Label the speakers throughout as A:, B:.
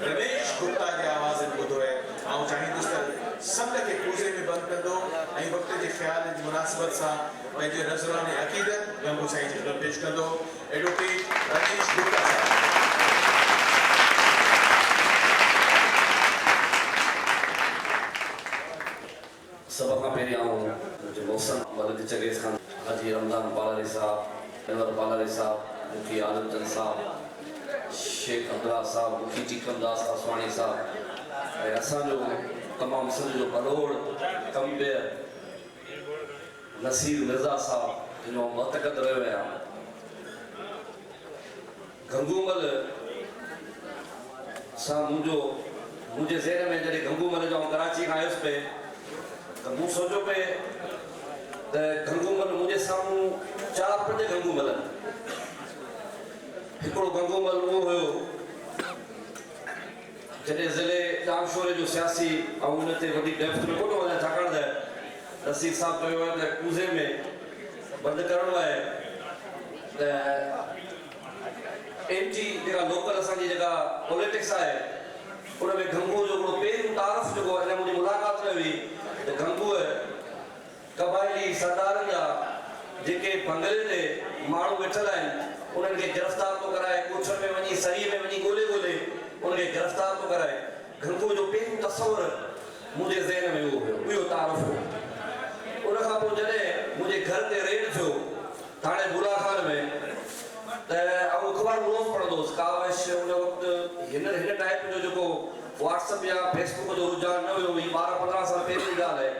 A: रमेश गुप्ता की आवाज ॿुधो है ऐं चाहींदुसि त संद खे पूज़े में बंदि कंदो ऐं वक़्त जे ख़्याल जी मुनासिबत सां पंहिंजे नज़राने अक़ीदत गंगू साईं जी ख़िदमत पेश कंदो एडवोकेट रमेश गुप्ता साहब।
B: सब खां पहिरियों मुंहिंजो मौसम मदद चगेस खान हाजी रमज़ान पालारी साहब अनवर पालारी साहब मुखी आलमचंद साहब शेख अब्दुल्ला साहब मुखी टीकमदास आसवाणी साहब ऐं असांजो तमामु सिंध जो बलोड़ कंबे नसीर मिर्ज़ा साहब जिनो मतक़द रहियो आहियां। गंगोमल सां मुंहिंजे ज़हन में जॾहिं गंगोमल जो कराची खां आयुसि पे त मूं सोचियो पे त गंगोमल मुंहिंजे साम्हूं 4-5 गंगोमल हिकिड़ो गंगोमल उहो हुयो जॾहिं ज़िले जामशोरे जो सियासी ऐं उन ते वॾी डेप्थ में कोन वञा छाकाणि त रसीद साहब चयो आहे त कूज़े में बंदि करिणो आहे त एमजी जेका लोकल असांजी जेका पॉलिटिक्स आहे उन में गंगू जो हिकिड़ो पहिरियों तारफ़ जेको हिन मुंहिंजी मुलाक़ात में हुई त गंगूअ क़बाइली सरदारनि जा जेके बंगले ते माण्हू वेठल आहिनि उन्हनि खे गिरफ़्तार थो कराए कोछर में वञी सरीअ में वञी ॻोल्हे उनखे गिरफ़्तार थो कराए। गंगू जो पहिरियों तस्वुरु मुंहिंजे ज़हन में उहो हुयो ॿियो तारफ़ हुयो। उन खां पोइ जॾहिं मुंहिंजे घर ते रेड थियो थाणे बुला खान में त आउं अख़बार रोज़ पढ़ंदो हुउसि कावश उन वक़्तु हिन टाइप जो जेको व्हाट्सअप या फेसबुक जो रुझान न हुयो 12-15 साल पहिरीं जी ॻाल्हि आहे।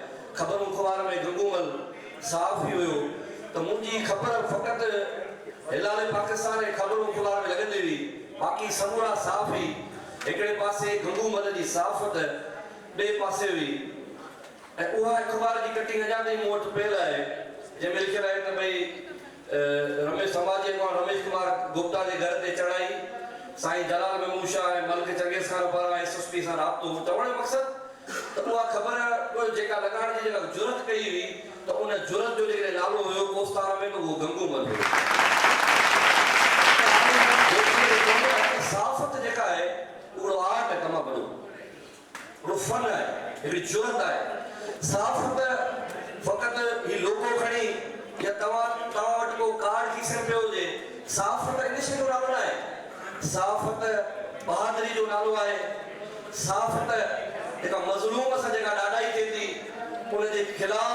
B: ख़बरूं अख़बार में गंगोमल साफ़ ई हुयो त मुंहिंजी ख़बर फ़क़ति हिलाले पाकिस्तान जे ख़बरूं अख़बार में लॻंदी हुई बाक़ी समूरा साफ़ हुई। हिकिड़े पासे गंगोमल जी साफ़त ॿिए पासे हुई ऐं उहा अख़बार जी कटिंग अञा ताईं मूं वटि पियल आहे जंहिंमें लिखियलु आहे त भई रमेश समाज जे रमेश कुमार गुप्ता जे घर ते चढ़ाई साईं जलाल महमूद शाह ऐं मलिक चंगेज़ खान पारां SSP सां राब्तो। चवण जो मक़सदु त उहा ख़बर जेका लॻाइण जी जेका जुरत कई हुई त उन जुरत जो जेकॾहिं नालो हुयो कोस्तार में त उहो गंगोमल हुयो। साफ़त जेका आहे उहो आर्ट आहे तमामु वॾो हिकिड़ो फन आहे हिकिड़ी जुरत आहे। साफ़त फ़क़ति ही लोगो खणी या तव्हां वटि को कार्ड खीसे पियो हुजे साफ़त इन शइ जो नालो न आहे। साफ़त बहादुरी जो नालो आहे। साफ़त जेका मज़लूम सां जेका ॾाढाई थिए थी उनजे ख़िलाफ़